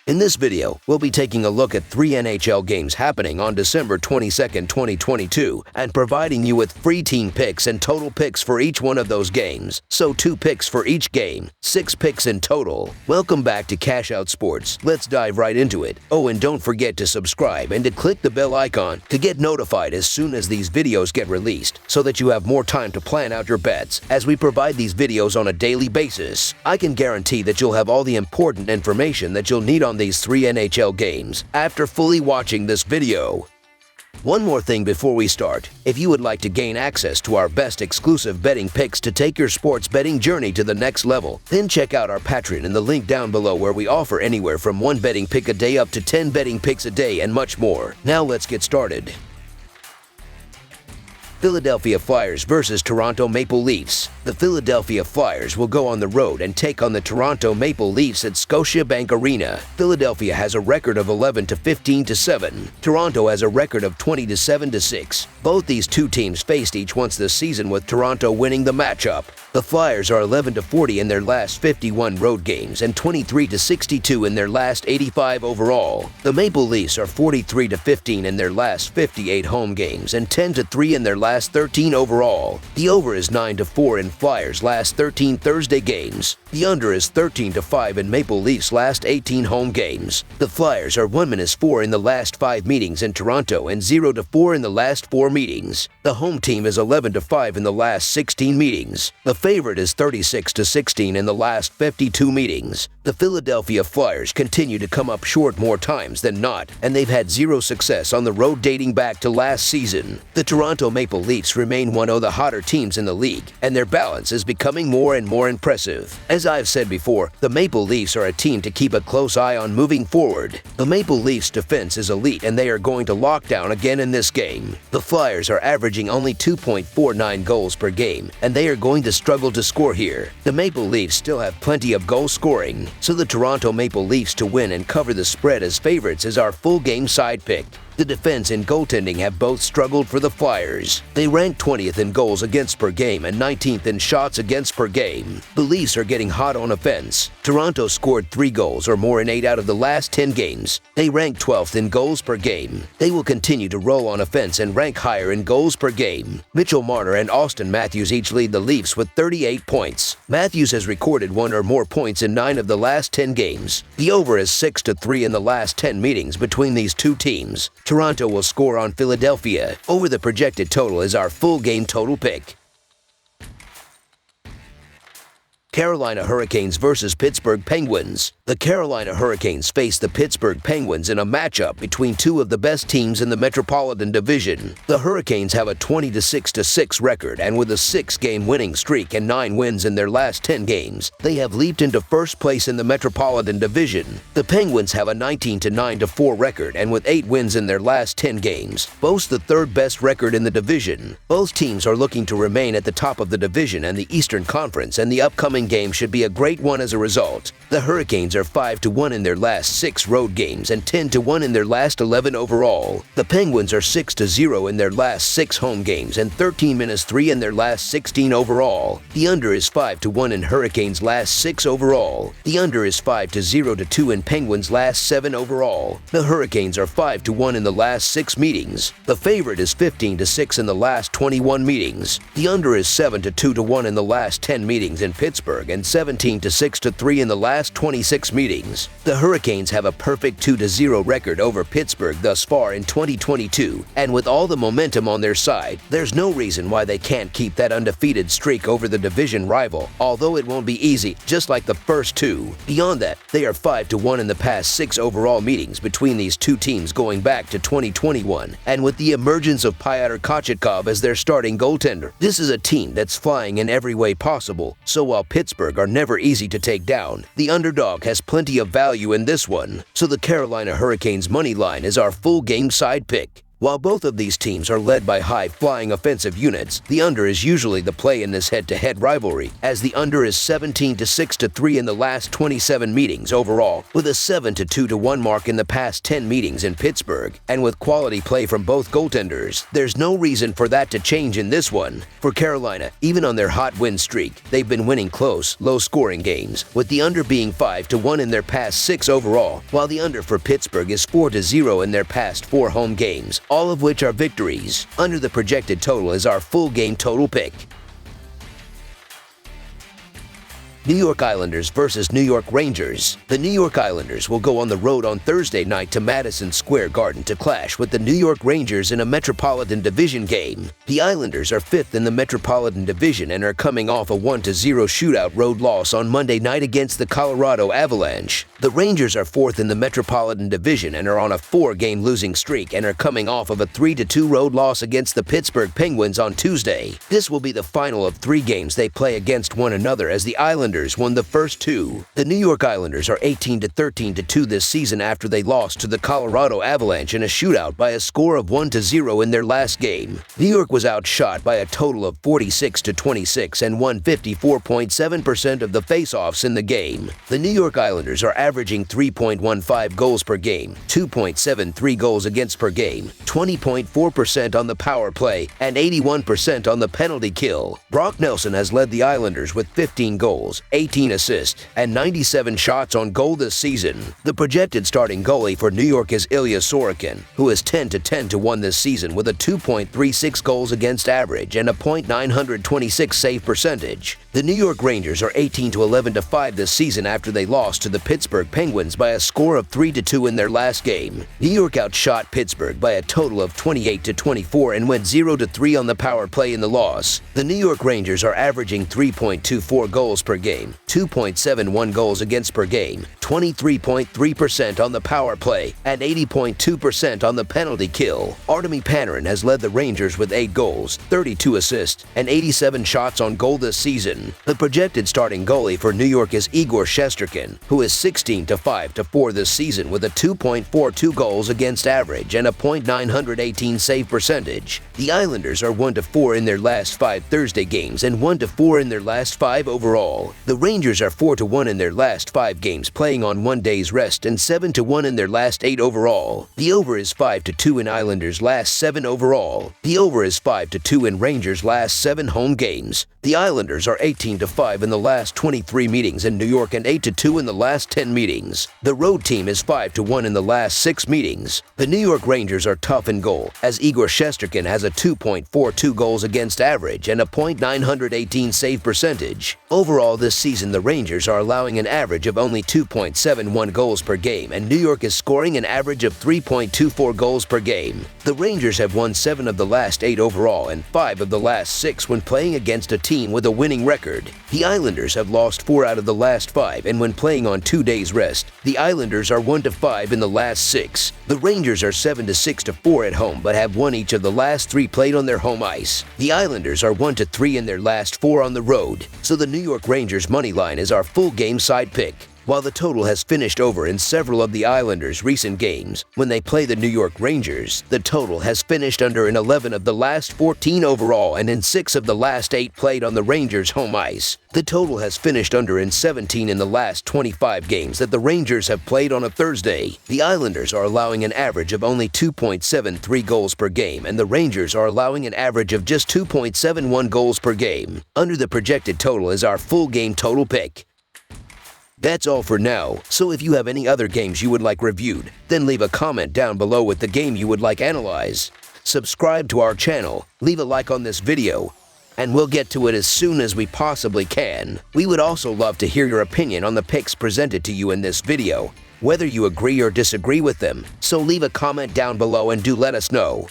In this video, we'll be taking a look at 3 NHL games happening on December 22, 2022, and providing you with free team picks and total picks for each one of those games. So 2 picks for each game, 6 picks in total. Welcome back to Cash Out Sports. Let's dive right into it. Oh, and don't forget to subscribe and to click the bell icon to get notified as soon as these videos get released, so that you have more time to plan out your bets as we provide these videos on a daily basis. I can guarantee that you'll have all the important information that you'll need on these 3 NHL games after fully watching this video. One more thing before we start. If you would like to gain access to our best exclusive betting picks to take your sports betting journey to the next level, then check out our Patreon in the link down below, where we offer anywhere from 1 betting pick a day up to 10 betting picks a day and much more. Now let's get started. Philadelphia Flyers versus Toronto Maple Leafs. The Philadelphia Flyers will go on the road and take on the Toronto Maple Leafs at Scotiabank Arena. Philadelphia has a record of 11-15-7. Toronto has a record of 20-7-6. Both these two teams faced each once this season, with Toronto winning the matchup. The Flyers are 11-40 in their last 51 road games and 23-62 in their last 85 overall. The Maple Leafs are 43-15 in their last 58 home games and 10-3 in their last 13 overall. The over is 9-4 in Flyers' last 13 Thursday games. The under is 13-5 in Maple Leafs' last 18 home games. The Flyers are 1-4 in the last 5 meetings in Toronto and 0-4 in the last 4 meetings. The home team is 11-5 in the last 16 meetings. The favorite is 36-16 in the last 52 meetings. The Philadelphia Flyers continue to come up short more times than not, and they've had 0 success on the road dating back to last season. The Toronto Maple Leafs remain one of the hotter teams in the league, and their balance is becoming more and more impressive. As I've said before, the Maple Leafs are a team to keep a close eye on moving forward. The Maple Leafs defense is elite, and they are going to lock down again in this game. The Flyers are averaging only 2.49 goals per game, and they are going to struggle to score here. The Maple Leafs still have plenty of goal scoring, so the Toronto Maple Leafs to win and cover the spread as favorites is our full game side pick. The defense and goaltending have both struggled for the Flyers. They rank 20th in goals against per game and 19th in shots against per game. The Leafs are getting hot on offense. Toronto scored 3 goals or more in 8 out of the last 10 games. They rank 12th in goals per game. They will continue to roll on offense and rank higher in goals per game. Mitchell Marner and Austin Matthews each lead the Leafs with 38 points. Matthews has recorded 1 or more points in 9 of the last 10 games. The over is 6-3 in the last 10 meetings between these two teams. Toronto will score on Philadelphia. Over the projected total is our full game total pick. Carolina Hurricanes versus Pittsburgh Penguins. The Carolina Hurricanes face the Pittsburgh Penguins in a matchup between 2 of the best teams in the Metropolitan Division. The Hurricanes have a 20-6 record, and with a 6-game winning streak and 9 wins in their last 10 games, they have leaped into first place in the Metropolitan Division. The Penguins have a 19-9-4 record, and with 8 wins in their last 10 games, boast the 3rd best record in the division. Both teams are looking to remain at the top of the division and the Eastern Conference, and the upcoming game should be a great one as a result. The Hurricanes are 5-1 in their last 6 road games and 10-1 in their last 11 overall. The Penguins are 6-0 in their last 6 home games and 13-3 in their last 16 overall. The under is 5-1 in Hurricanes' last 6 overall. The under is 5-2 in Penguins' last 7 overall. The Hurricanes are 5-1 in the last 6 meetings. The favorite is 15-6 in the last 21 meetings. The under is 7-2-1 in the last 10 meetings in Pittsburgh and 17-6-3 in the last 26 meetings. The Hurricanes have a perfect 2-0 record over Pittsburgh thus far in 2022, and with all the momentum on their side, there's no reason why they can't keep that undefeated streak over the division rival, although it won't be easy, just like the first 2. Beyond that, they are 5-1 in the past 6 overall meetings between these two teams going back to 2021, and with the emergence of Pyotr Kochetkov as their starting goaltender, this is a team that's flying in every way possible. So while Pittsburgh are never easy to take down, the underdog has plenty of value in this one, so the Carolina Hurricanes money line is our full game side pick. While both of these teams are led by high-flying offensive units, the under is usually the play in this head-to-head rivalry, as the under is 17-6-3 in the last 27 meetings overall, with a 7-2-1 mark in the past 10 meetings in Pittsburgh. And with quality play from both goaltenders, there's no reason for that to change in this one. For Carolina, even on their hot win streak, they've been winning close, low-scoring games, with the under being 5-1 in their past 6 overall, while the under for Pittsburgh is 4-0 in their past 4 home games, all of which are victories. Under the projected total is our full game total pick. New York Islanders versus New York Rangers. The New York Islanders will go on the road on Thursday night to Madison Square Garden to clash with the New York Rangers in a Metropolitan Division game. The Islanders are 5th in the Metropolitan Division and are coming off a 1-0 shootout road loss on Monday night against the Colorado Avalanche. The Rangers are 4th in the Metropolitan Division and are on a 4-game losing streak and are coming off of a 3-2 road loss against the Pittsburgh Penguins on Tuesday. This will be the final of 3 games they play against one another, as the Islanders won the first 2. The New York Islanders are 18-13-2 this season after they lost to the Colorado Avalanche in a shootout by a score of 1-0 in their last game. New York was outshot by a total of 46-26 and won 54.7% of the faceoffs in the game. The New York Islanders are averaging 3.15 goals per game, 2.73 goals against per game, 20.4% on the power play, and 81% on the penalty kill. Brock Nelson has led the Islanders with 15 goals, 18 assists, and 97 shots on goal this season. The projected starting goalie for New York is Ilya Sorokin, who is 10-10-1 this season with a 2.36 goals against average and a .926 save percentage. The New York Rangers are 18-11-5 this season after they lost to the Pittsburgh Penguins by a score of 3-2 in their last game. New York outshot Pittsburgh by a total of 28-24 and went 0-3 on the power play in the loss. The New York Rangers are averaging 3.24 goals per game, 2.71 goals against per game, 23.3% on the power play, and 80.2% on the penalty kill. Artemi Panarin has led the Rangers with 8 goals, 32 assists, and 87 shots on goal this season. The projected starting goalie for New York is Igor Shesterkin, who is 16-5-4 this season with a 2.42 goals against average and a .918 save percentage. The Islanders are 1-4 in their last 5 Thursday games and 1-4 in their last 5 overall. The Rangers are 4-1 in their last 5 games playing on 1 day's rest and 7-1 in their last 8 overall. The over is 5-2 in Islanders' last 7 overall. The over is 5-2 in Rangers' last 7 home games. The Islanders are 18-5 in the last 23 meetings in New York and 8-2 in the last 10 meetings. The road team is 5-1 in the last 6 meetings. The New York Rangers are tough in goal, as Igor Shesterkin has a 2.42 goals against average and a .918 save percentage. Overall this season, the Rangers are allowing an average of only 2.71 goals per game, and New York is scoring an average of 3.24 goals per game. The Rangers have won 7 of the last 8 overall and 5 of the last 6 when playing against a team with a winning record. The Islanders have lost 4 out of the last 5, and when playing on 2 days rest, the Islanders are 1-5 in the last 6. The Rangers are 7-6-4 at home but have won each of the last 3 played on their home ice. The Islanders are 1-3 in their last 4 on the road, so the New York Rangers money line is our full game side pick. While the total has finished over in several of the Islanders' recent games, when they play the New York Rangers, the total has finished under in 11 of the last 14 overall and in 6 of the last 8 played on the Rangers' home ice. The total has finished under in 17 in the last 25 games that the Rangers have played on a Thursday. The Islanders are allowing an average of only 2.73 goals per game, and the Rangers are allowing an average of just 2.71 goals per game. Under the projected total is our full game total pick. That's all for now, so if you have any other games you would like reviewed, then leave a comment down below with the game you would like analyzed. Subscribe to our channel, leave a like on this video, and we'll get to it as soon as we possibly can. We would also love to hear your opinion on the picks presented to you in this video, whether you agree or disagree with them, so leave a comment down below and do let us know.